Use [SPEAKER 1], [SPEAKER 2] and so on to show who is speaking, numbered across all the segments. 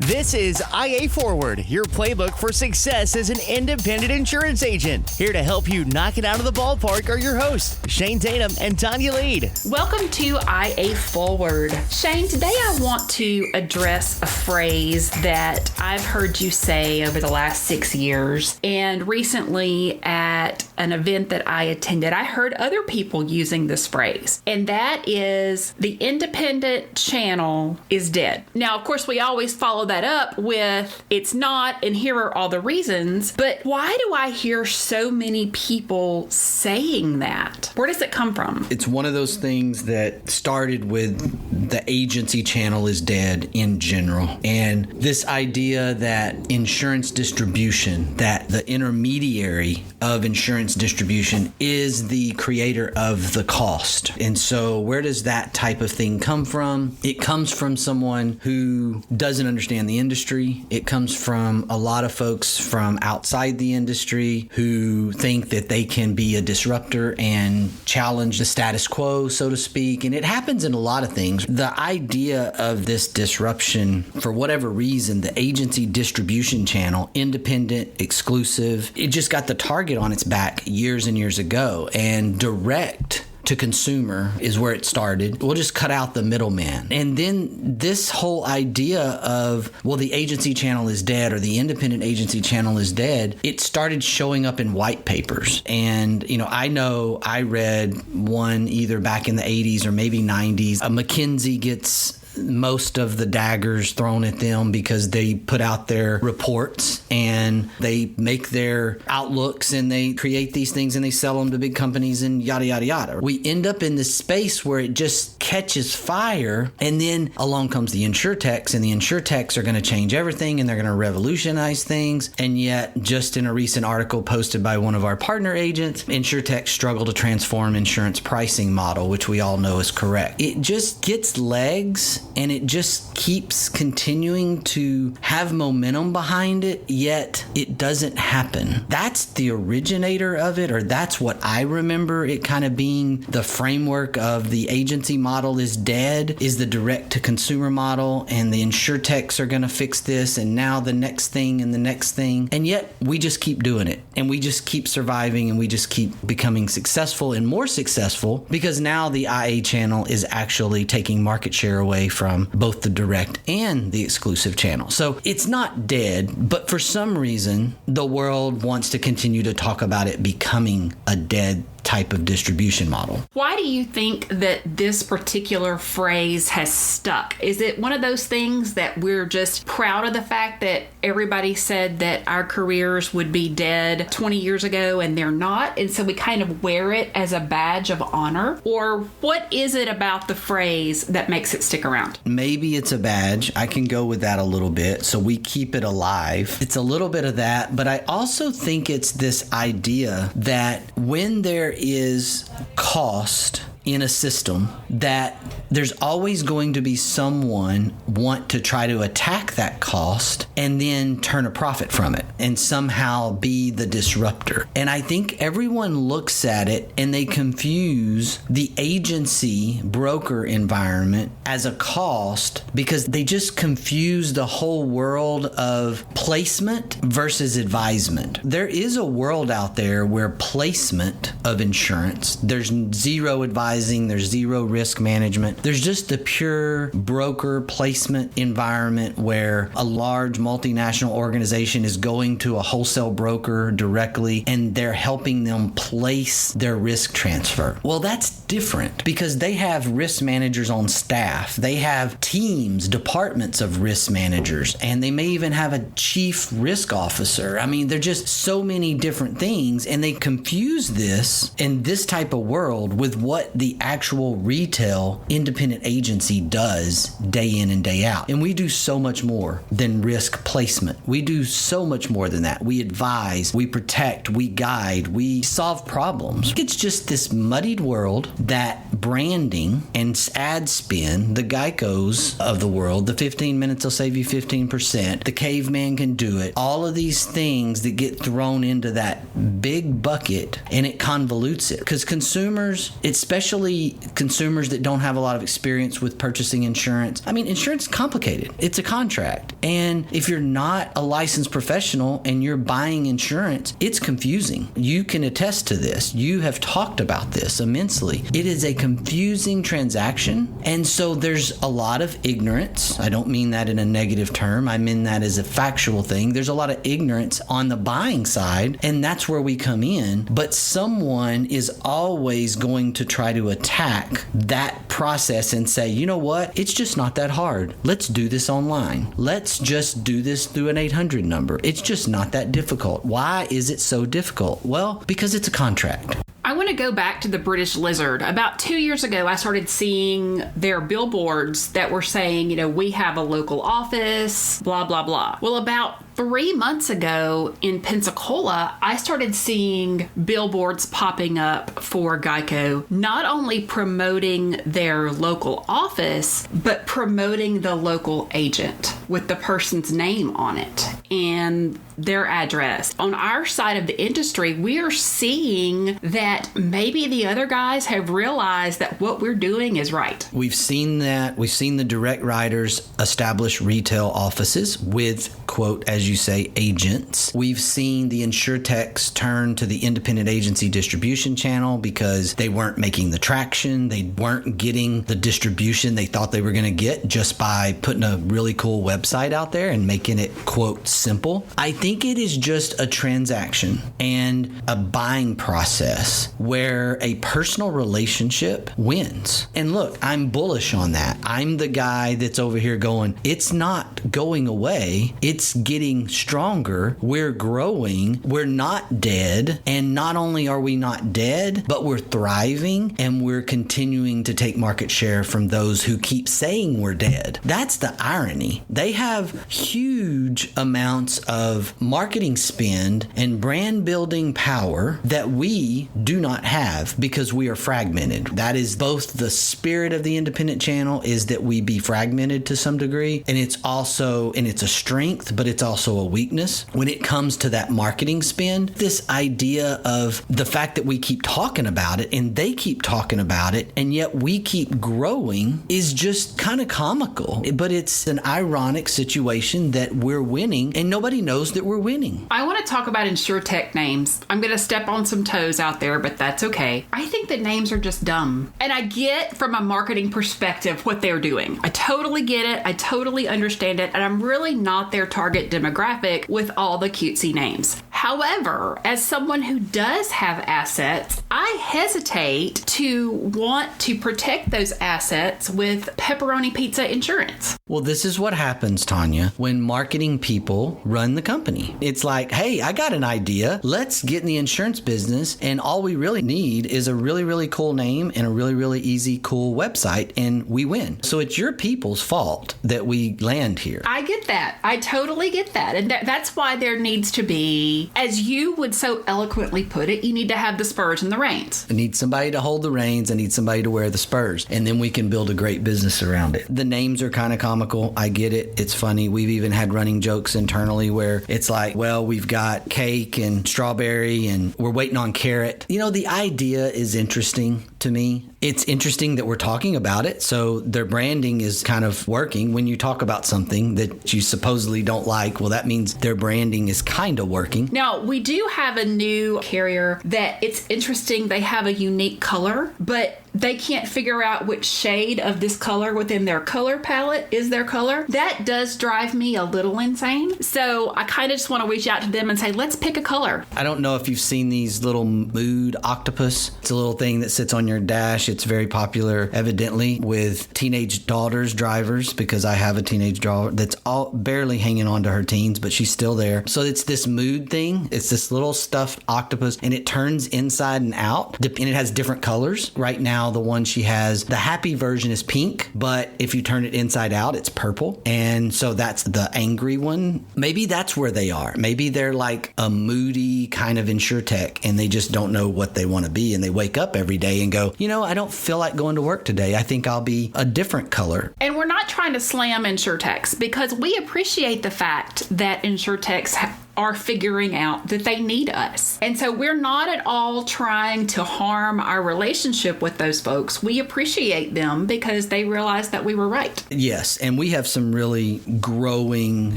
[SPEAKER 1] This is IA Forward, your playbook for success as an independent insurance agent. Here to help you knock it out of the ballpark are your hosts, Shane Tatum and Tonya Lead.
[SPEAKER 2] Welcome to IA Forward. Shane, today I want to address a phrase that I've heard you say over the last 6 years. And recently at an event that I attended, I heard other people using this phrase. And that is, the independent channel is dead. Now, of course, we always follow that up with, it's not, and here are all the reasons. But why do I hear so many people saying that? Where does it come from?
[SPEAKER 3] It's one of those things that started with the agency channel is dead in general. And this idea that insurance distribution, that the intermediary of insurance distribution is the creator of the cost. And so where does that type of thing come from? It comes from someone who doesn't understand the industry. It comes from a lot of folks from outside the industry who think that they can be a disruptor and challenge the status quo, so to speak. And it happens in a lot of things. The idea of this disruption, for whatever reason, the agency distribution channel, independent, exclusive, it just got the target on its back years and years ago. And direct to consumer is where it started. We'll just cut out the middleman. And then this whole idea of, well, the agency channel is dead or the independent agency channel is dead, it started showing up in white papers. And, I know I read one either back in the 80s or maybe 90s. McKinsey gets most of the daggers thrown at them because they put out their reports and they make their outlooks and they create these things and they sell them to big companies and yada, yada, yada. We end up in this space where it just catches fire, and then along comes the insurtechs, and the insurtechs are going to change everything and they're going to revolutionize things. And yet, just in a recent article posted by one of our partner agents, insurtechs struggle to transform insurance pricing model, which we all know is correct. It just gets legs and it just keeps continuing to have momentum behind it, yet it doesn't happen. That's the originator of it, or that's what I remember it kind of being. The framework of the agency model is dead, is the direct to consumer model, and the insurtechs are going to fix this, and now the next thing and the next thing. And yet we just keep doing it, and we just keep surviving, and we just keep becoming successful and more successful because now the IA channel is actually taking market share away from both the direct and the exclusive channel. So it's not dead, but for some reason, the world wants to continue to talk about it becoming a dead type of distribution model.
[SPEAKER 2] Why do you think that this particular phrase has stuck? Is it one of those things that we're just proud of the fact that everybody said that our careers would be dead 20 years ago and they're not, and so we kind of wear it as a badge of honor? Or what is it about the phrase that makes it stick around?
[SPEAKER 3] Maybe it's a badge. I can go with that a little bit. So we keep it alive. It's a little bit of that, but I also think it's this idea that when there is cost in a system, that there's always going to be someone want to try to attack that cost and then turn a profit from it and somehow be the disruptor. And I think everyone looks at it and they confuse the agency broker environment as a cost because they just confuse the whole world of placement versus advisement. There is a world out there where placement of insurance, there's zero advisement, there's zero risk management. There's just the pure broker placement environment where a large multinational organization is going to a wholesale broker directly and they're helping them place their risk transfer. Well, that's different because they have risk managers on staff. They have teams, departments of risk managers, and they may even have a chief risk officer. I mean, they're just so many different things, and they confuse this in this type of world with what the actual retail independent agency does day in and day out. And we do so much more than risk placement. We do so much more than that. We advise, we protect, we guide, we solve problems. It's just this muddied world that branding and ad spin, the Geicos of the world, the 15 minutes will save you 15%, the caveman can do it, all of these things that get thrown into that big bucket and it convolutes it. Because consumers, especially consumer consumers that don't have a lot of experience with purchasing insurance. I mean, insurance is complicated. It's a contract. And if you're not a licensed professional and you're buying insurance, it's confusing. You can attest to this. You have talked about this immensely. It is a confusing transaction. And so there's a lot of ignorance. I don't mean that in a negative term. I mean that as a factual thing. There's a lot of ignorance on the buying side, and that's where we come in. But someone is always going to try to attack that process and say, you know what? It's just not that hard. Let's do this online. Let's just do this through an 800 number. It's just not that difficult. Why is it so difficult? Well, because it's a contract.
[SPEAKER 2] I want to go back to the British lizard. About 2 years ago, I started seeing their billboards that were saying, we have a local office, blah, blah, blah. Well, about 3 months ago in Pensacola, I started seeing billboards popping up for Geico, not only promoting their local office, but promoting the local agent with the person's name on it and their address. On our side of the industry, we are seeing that maybe the other guys have realized that what we're doing is right.
[SPEAKER 3] We've seen that. We've seen the direct writers establish retail offices with, quote, as you say, agents. We've seen the insurtechs turn to the independent agency distribution channel because they weren't making the traction. They weren't getting the distribution they thought they were going to get just by putting a really cool website out there and making it, quote, simple. I think it is just a transaction and a buying process where a personal relationship wins. And look, I'm bullish on that. I'm the guy that's over here going, it's not going away. It's getting stronger. We're growing. We're not dead. And not only are we not dead, but we're thriving and we're continuing to take market share from those who keep saying we're dead. That's the irony. They have huge amounts of marketing spend and brand building power that we do not have because we are fragmented. That is both the spirit of the independent channel is that we be fragmented to some degree. And it's a strength, but it's also a weakness when it comes to that marketing spend. This idea of the fact that we keep talking about it and they keep talking about it and yet we keep growing is just kind of comical. But it's an ironic situation that we're winning and nobody knows that we're winning.
[SPEAKER 2] I want to talk about insurtech names. I'm going to step on some toes out there, but that's okay. I think the names are just dumb. And I get from a marketing perspective what they're doing. I totally get it. I totally understand it. And I'm really not their target demographic with all the cutesy names. However, as someone who does have assets, I hesitate to want to protect those assets with pepperoni pizza insurance.
[SPEAKER 3] Well, this is what happens, Tonya, when marketing people run the company. It's like, hey, I got an idea. Let's get in the insurance business. And all we really need is a really, really cool name and a really, really easy, cool website. And we win. So it's your people's fault that we land here.
[SPEAKER 2] I get that. I totally get that. And that's why there needs to be, as you would so eloquently put it, you need to have the spurs and the reins.
[SPEAKER 3] I need somebody to hold the reins. I need somebody to wear the spurs. And then we can build a great business around it. The names are kind of comical. I get it. It's funny. We've even had running jokes internally where it's like, well, we've got cake and strawberry and we're waiting on carrot. The idea is interesting to me. It's interesting that we're talking about it. So their branding is kind of working. When you talk about something that you supposedly don't like, well, that means their branding is kind of working.
[SPEAKER 2] Now, we do have a new carrier that it's interesting. They have a unique color, but they can't figure out which shade of this color within their color palette is their color. That does drive me a little insane. So I kind of just want to reach out to them and say, let's pick a color.
[SPEAKER 3] I don't know if you've seen these little mood octopus. It's a little thing that sits on your dash. It's very popular, evidently, with teenage daughters, drivers, because I have a teenage daughter that's all barely hanging on to her teens, but she's still there. So it's this mood thing. It's this little stuffed octopus, and it turns inside and out, and it has different colors. Right now, the one she has, the happy version is pink, but if you turn it inside out, it's purple. And so that's the angry one. Maybe that's where they are. Maybe they're like a moody kind of insurtech, and they just don't know what they want to be. And they wake up every day and go, I don't feel like going to work today. I think I'll be a different color.
[SPEAKER 2] And we're not trying to slam insurtechs because we appreciate the fact that insurtechs are figuring out that they need us. And so we're not at all trying to harm our relationship with those folks. We appreciate them because they realized that we were right.
[SPEAKER 3] Yes, and we have some really growing,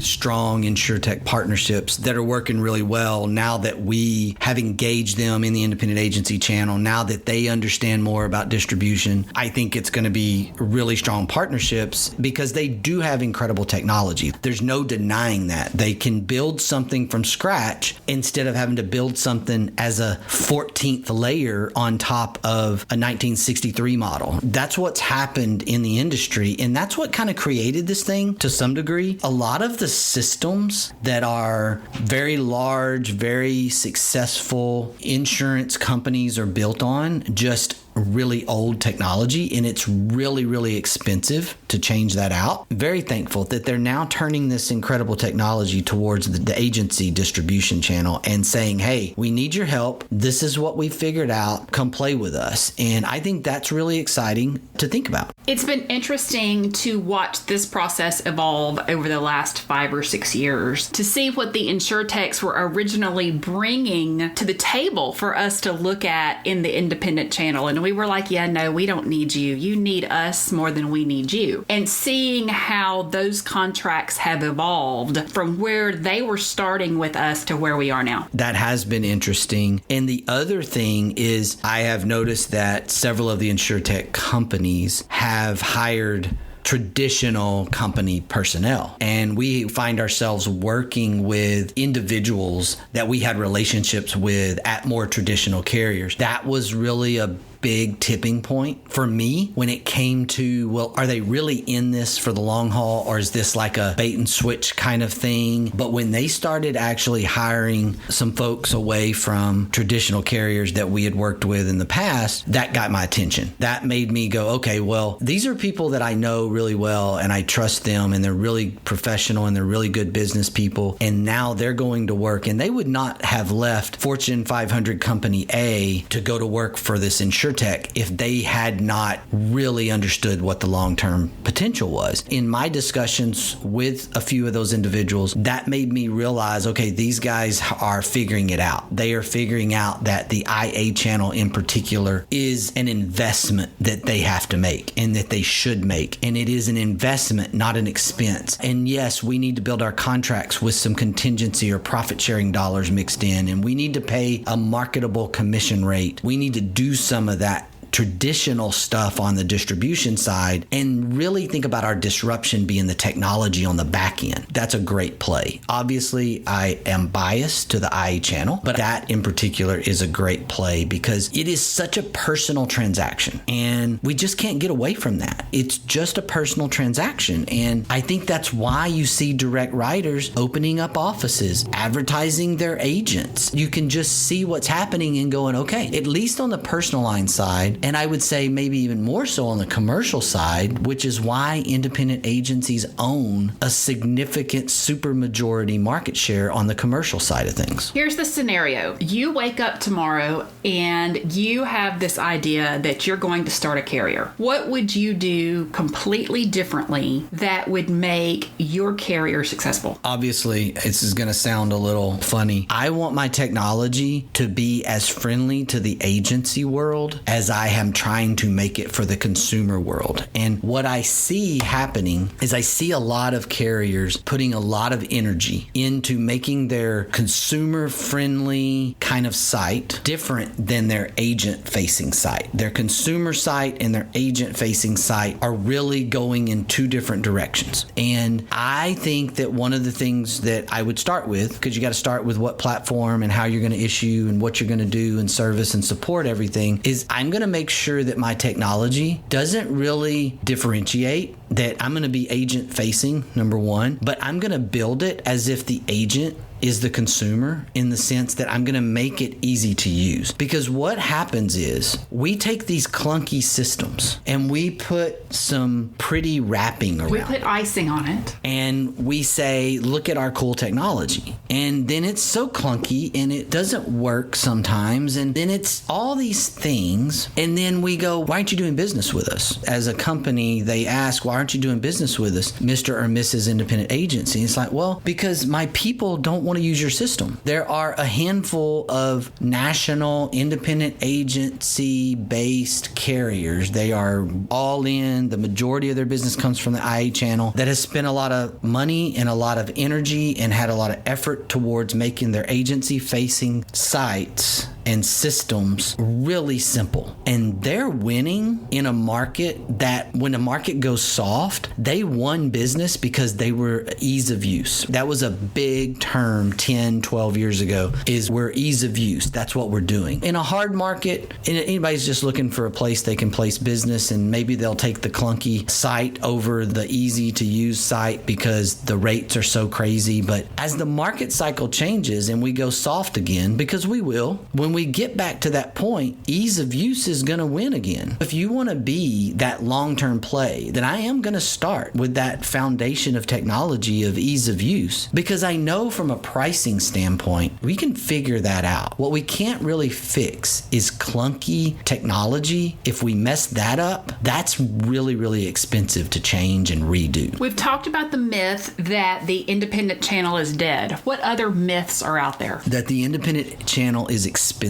[SPEAKER 3] strong insurtech partnerships that are working really well now that we have engaged them in the independent agency channel. Now that they understand more about distribution, I think it's going to be really strong partnerships because they do have incredible technology. There's no denying that. They can build something from scratch instead of having to build something as a 14th layer on top of a 1963 model. That's what's happened in the industry, and that's what kind of created this thing to some degree. A lot of the systems that are very large, very successful insurance companies are built on just really old technology, and it's really, really expensive to change that out. Very thankful that they're now turning this incredible technology towards the agency distribution channel and saying, hey, we need your help. This is what we figured out. Come play with us. And I think that's really exciting to think about.
[SPEAKER 2] It's been interesting to watch this process evolve over the last 5 or 6 years to see what the insurtechs were originally bringing to the table for us to look at in the independent channel. And we were like, yeah, no, we don't need you. You need us more than we need you. And seeing how those contracts have evolved from where they were starting with us to where we are now.
[SPEAKER 3] That has been interesting. And the other thing is I have noticed that several of the insurtech companies have hired traditional company personnel. And we find ourselves working with individuals that we had relationships with at more traditional carriers. That was really a big tipping point for me when it came to, well, are they really in this for the long haul, or is this like a bait and switch kind of thing? But when they started actually hiring some folks away from traditional carriers that we had worked with in the past, that got my attention. That made me go, okay, well, these are people that I know really well and I trust them, and they're really professional and they're really good business people. And now they're going to work, and they would not have left Fortune 500 company A to go to work for this insurtech if they had not really understood what the long-term potential was. In my discussions with a few of those individuals, that made me realize, okay, these guys are figuring it out. They are figuring out that the IA channel in particular is an investment that they have to make and that they should make. And it is an investment, not an expense. And yes, we need to build our contracts with some contingency or profit sharing dollars mixed in, and we need to pay a marketable commission rate. We need to do some of that traditional stuff on the distribution side and really think about our disruption being the technology on the back end. That's a great play. Obviously, I am biased to the IA channel, but that in particular is a great play because it is such a personal transaction, and we just can't get away from that. It's just a personal transaction, and I think that's why you see direct writers opening up offices, advertising their agents. You can just see what's happening and going, okay, at least on the personal line side, and I would say maybe even more so on the commercial side, which is why independent agencies own a significant supermajority market share on the commercial side of things.
[SPEAKER 2] Here's the scenario. You wake up tomorrow and you have this idea that you're going to start a carrier. What would you do completely differently that would make your carrier successful?
[SPEAKER 3] Obviously, this is going to sound a little funny. I want my technology to be as friendly to the agency world as I am trying to make it for the consumer world. And what I see happening is I see a lot of carriers putting a lot of energy into making their consumer friendly kind of site different than their agent facing site. Their consumer site and their agent facing site are really going in two different directions. And I think that one of the things that I would start with, because you got to start with what platform and how you're going to issue and what you're going to do and service and support everything, is I'm going to make sure that my technology doesn't really differentiate that I'm going to be agent facing, number one, but I'm going to build it as if the agent is the consumer, in the sense that I'm going to make it easy to use. Because what happens is we take these clunky systems and we put some pretty wrapping around.
[SPEAKER 2] We put icing on it.
[SPEAKER 3] And we say, look at our cool technology. And then it's so clunky and it doesn't work sometimes. And then it's all these things. And then we go, why aren't you doing business with us? As a company, they ask, why aren't you doing business with us, Mr. or Mrs. Independent Agency? It's like, well, because my people don't want to use your system. There are a handful of national independent agency-based carriers. They are all in. The majority of their business comes from the IA channel that has spent a lot of money and a lot of energy and had a lot of effort towards making their agency-facing sites and systems really simple. And they're winning in a market that when the market goes soft, they won business because they were ease of use. That was a big term 10, 12 years ago, is we're ease of use. That's what we're doing. In a hard market, anybody's just looking for a place they can place business, and maybe they'll take the clunky site over the easy to use site because the rates are so crazy. But as the market cycle changes and we go soft again, because we will, when we get back to that point, ease of use is going to win again. If you want to be that long-term play, then I am going to start with that foundation of technology of ease of use, because I know from a pricing standpoint, we can figure that out. What we can't really fix is clunky technology. If we mess that up, that's really, really expensive to change and redo.
[SPEAKER 2] We've talked about the myth that the independent channel is dead. What other myths are out there?
[SPEAKER 3] That the independent channel is expensive,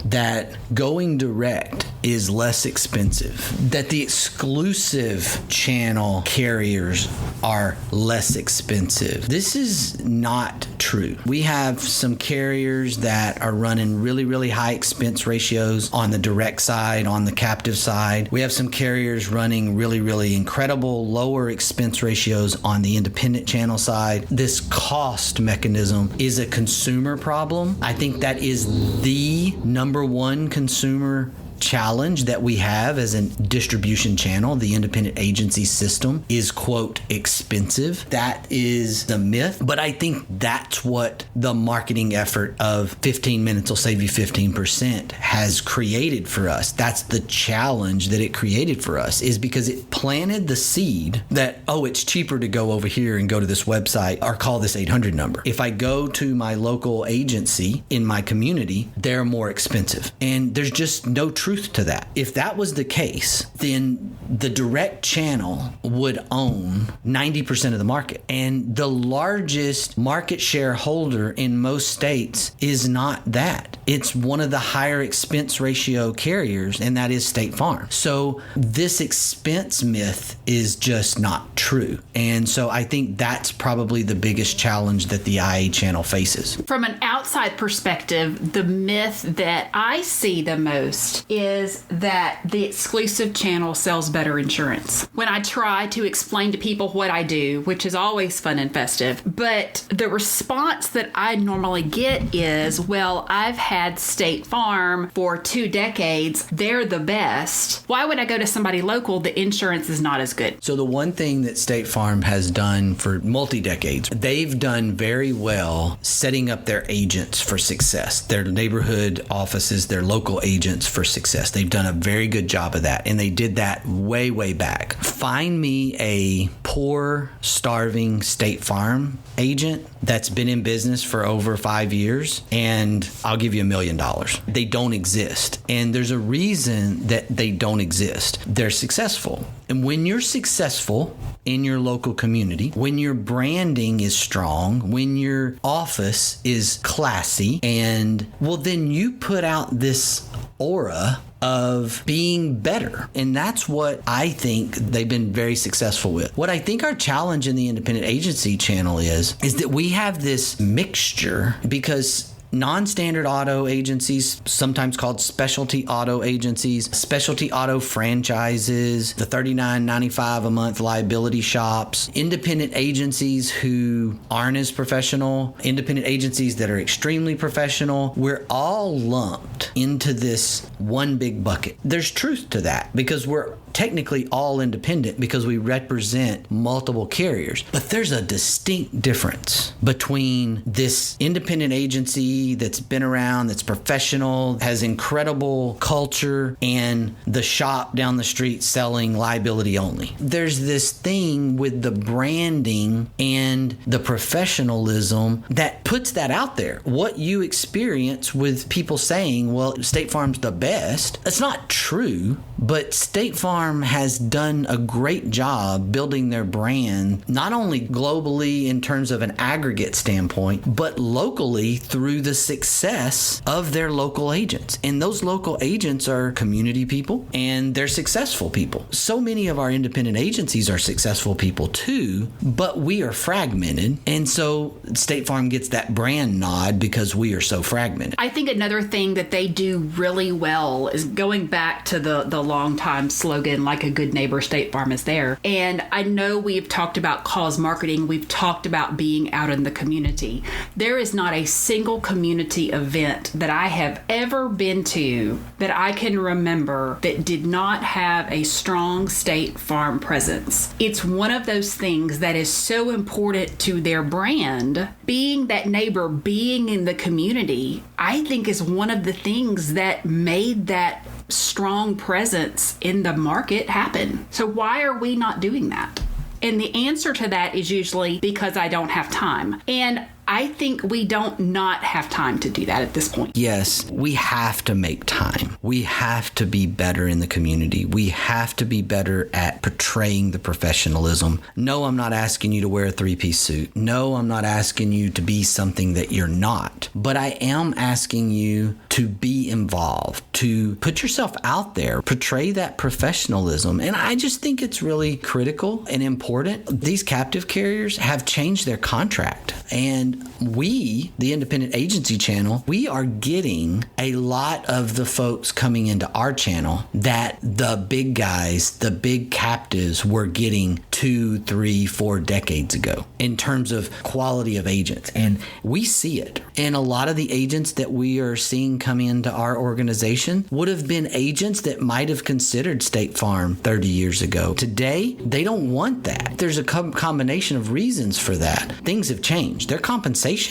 [SPEAKER 3] that going direct is less expensive, that the exclusive channel carriers are less expensive. This is not true. We have some carriers that are running really, really high expense ratios on the direct side, on the captive side. We have some carriers running really, really incredible lower expense ratios on the independent channel side. This cost mechanism is a consumer problem. I think that is the number one consumer challenge that we have as a distribution channel. The independent agency system is, quote, expensive. That is the myth. But I think that's what the marketing effort of 15 minutes will save you 15% has created for us. That's the challenge that it created for us, is because it planted the seed that, oh, it's cheaper to go over here and go to this website or call this 800 number. If I go to my local agency in my community, they're more expensive. And there's just no truth to that. If that was the case, then the direct channel would own 90% of the market. And the largest market share holder in most states is not that. It's one of the higher expense ratio carriers, and that is State Farm. So this expense myth is just not true. And so I think that's probably the biggest challenge that the IA channel faces.
[SPEAKER 2] From an outside perspective, the myth that I see the most is that the exclusive channel sells better insurance. When I try to explain to people what I do, which is always fun and festive, but the response that I normally get is, well, I've had State Farm for 2 decades. They're the best. Why would I go to somebody local? The insurance is not as good.
[SPEAKER 3] So the one thing that State Farm has done for multi-decades, they've done very well setting up their agents for success, their neighborhood offices, their local agents for success. They've done a very good job of that, and they did that way, way back. Find me a poor, starving State Farm agent that's been in business for over 5 years, and I'll give you $1 million. They don't exist, and there's a reason that they don't exist. They're successful. And when you're successful in your local community, when your branding is strong, when your office is classy, and well, then you put out this aura of being better. And that's what I think they've been very successful with. What I think our challenge in the independent agency channel is that we have this mixture, because non-standard auto agencies, sometimes called specialty auto agencies, specialty auto franchises, the $39.95 a month liability shops, independent agencies who aren't as professional, independent agencies that are extremely professional, we're all lumped into this one big bucket. There's truth to that, because we're technically all independent because we represent multiple carriers. But there's a distinct difference between this independent agency that's been around, that's professional, has incredible culture, and the shop down the street selling liability only. There's this thing with the branding and the professionalism that puts that out there. What you experience with people saying, well, State Farm's the best, that's not true. But State Farm has done a great job building their brand, not only globally in terms of an aggregate standpoint, but locally through the success of their local agents. And those local agents are community people and they're successful people. So many of our independent agencies are successful people too, but we are fragmented. And so State Farm gets that brand nod because we are so fragmented.
[SPEAKER 2] I think another thing that they do really well is going back to the long time slogan, like a good neighbor, State Farm is there. And I know we've talked about cause marketing. We've talked about being out in the community. There is not a single community event that I have ever been to that I can remember that did not have a strong State Farm presence. It's one of those things that is so important to their brand. Being that neighbor, being in the community, I think is one of the things that made that strong presence in the market happen. So why are we not doing that? And the answer to that is usually because I don't have time. And I think we don't not have time to do that at this point.
[SPEAKER 3] Yes, we have to make time. We have to be better in the community. We have to be better at portraying the professionalism. No, I'm not asking you to wear a three-piece suit. No, I'm not asking you to be something that you're not. But I am asking you to be involved, to put yourself out there, portray that professionalism. And I just think it's really critical and important. These captive carriers have changed their contract. And we, the independent agency channel, we are getting a lot of the folks coming into our channel that the big guys, the big captives were getting 2, 3, 4 decades ago in terms of quality of agents. And we see it. And a lot of the agents that we are seeing come into our organization would have been agents that might have considered State Farm 30 years ago. Today, they don't want that. There's a combination of reasons for that. Things have changed. Their compensation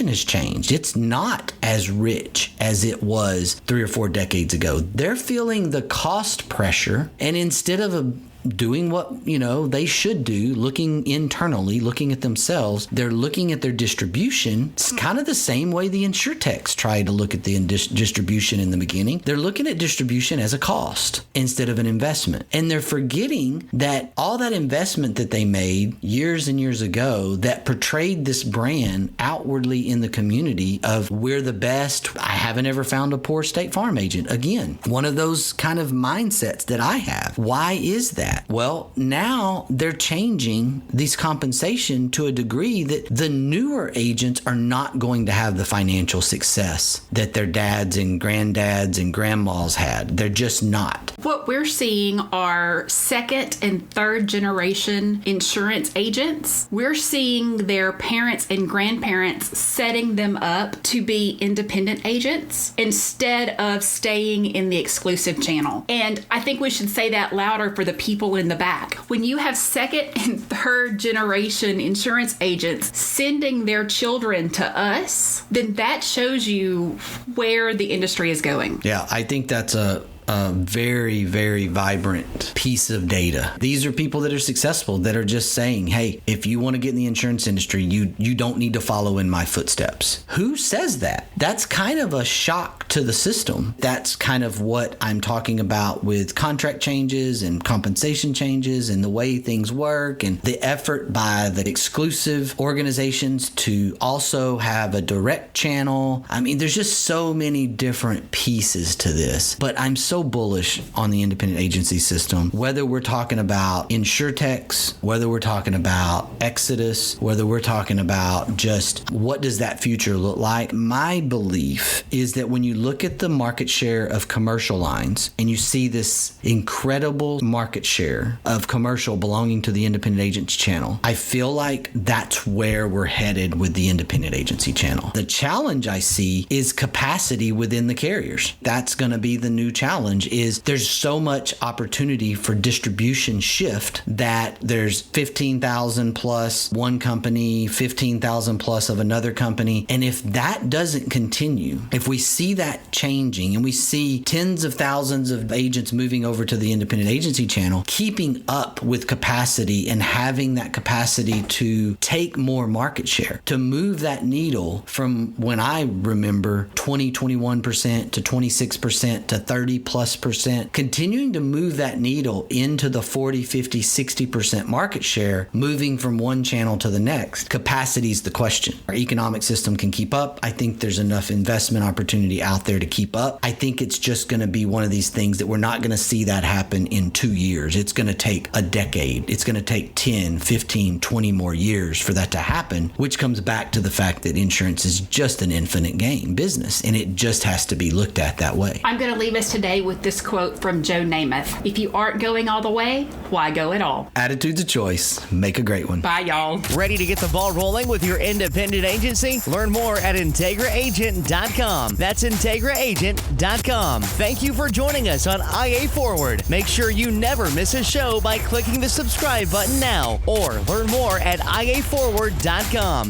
[SPEAKER 3] has changed. It's not as rich as it was 3 or 4 decades ago. They're feeling the cost pressure, and instead of doing what they should do, looking internally, looking at themselves, they're looking at their distribution. It's kind of the same way the insurtechs tried to look at the distribution in the beginning. They're looking at distribution as a cost instead of an investment, and they're forgetting that all that investment that they made years and years ago that portrayed this brand outwardly in the community of we're the best. I haven't ever found a poor State Farm agent. Again, one of those kind of mindsets that I have. Why is that? Well, now they're changing these compensation to a degree that the newer agents are not going to have the financial success that their dads and granddads and grandmas had. They're just not.
[SPEAKER 2] What we're seeing are second and third generation insurance agents. We're seeing their parents and grandparents setting them up to be independent agents instead of staying in the exclusive channel. And I think we should say that louder for the people in the back. When you have second and third generation insurance agents sending their children to us, then that shows you where the industry is going.
[SPEAKER 3] Yeah, I think that's a very, very vibrant piece of data. These are people that are successful that are just saying, hey, if you want to get in the insurance industry, you don't need to follow in my footsteps. Who says that? That's kind of a shock to the system. That's kind of what I'm talking about with contract changes and compensation changes and the way things work and the effort by the exclusive organizations to also have a direct channel. I mean, there's just so many different pieces to this, but I'm so bullish on the independent agency system, whether we're talking about insurtechs, whether we're talking about Exodus, whether we're talking about just what does that future look like. My belief is that when you look at the market share of commercial lines and you see this incredible market share of commercial belonging to the independent agents channel, I feel like that's where we're headed with the independent agency channel. The challenge I see is capacity within the carriers. That's going to be the new challenge. Is there's so much opportunity for distribution shift that there's 15,000 plus one company, 15,000 plus of another company. And if that doesn't continue, if we see that changing and we see tens of thousands of agents moving over to the independent agency channel, keeping up with capacity and having that capacity to take more market share, to move that needle from when I remember 20, 21% to 26% to 30 plus 30+%, continuing to move that needle into the 40, 50, 60% market share, moving from one channel to the next. Capacity is the question. Our economic system can keep up. I think there's enough investment opportunity out there to keep up. I think it's just going to be one of these things that we're not going to see that happen in 2 years. It's going to take a decade. It's going to take 10, 15, 20 more years for that to happen, which comes back to the fact that insurance is just an infinite game business, and it just has to be looked at that way.
[SPEAKER 2] I'm going to leave us today with this quote from Joe Namath. If you aren't going all the way, why go at all?
[SPEAKER 3] Attitude's a choice. Make a great one.
[SPEAKER 2] Bye, y'all.
[SPEAKER 1] Ready to get the ball rolling with your independent agency? Learn more at IntegraAgent.com. That's IntegraAgent.com. Thank you for joining us on IA Forward. Make sure you never miss a show by clicking the subscribe button now, or learn more at IAForward.com.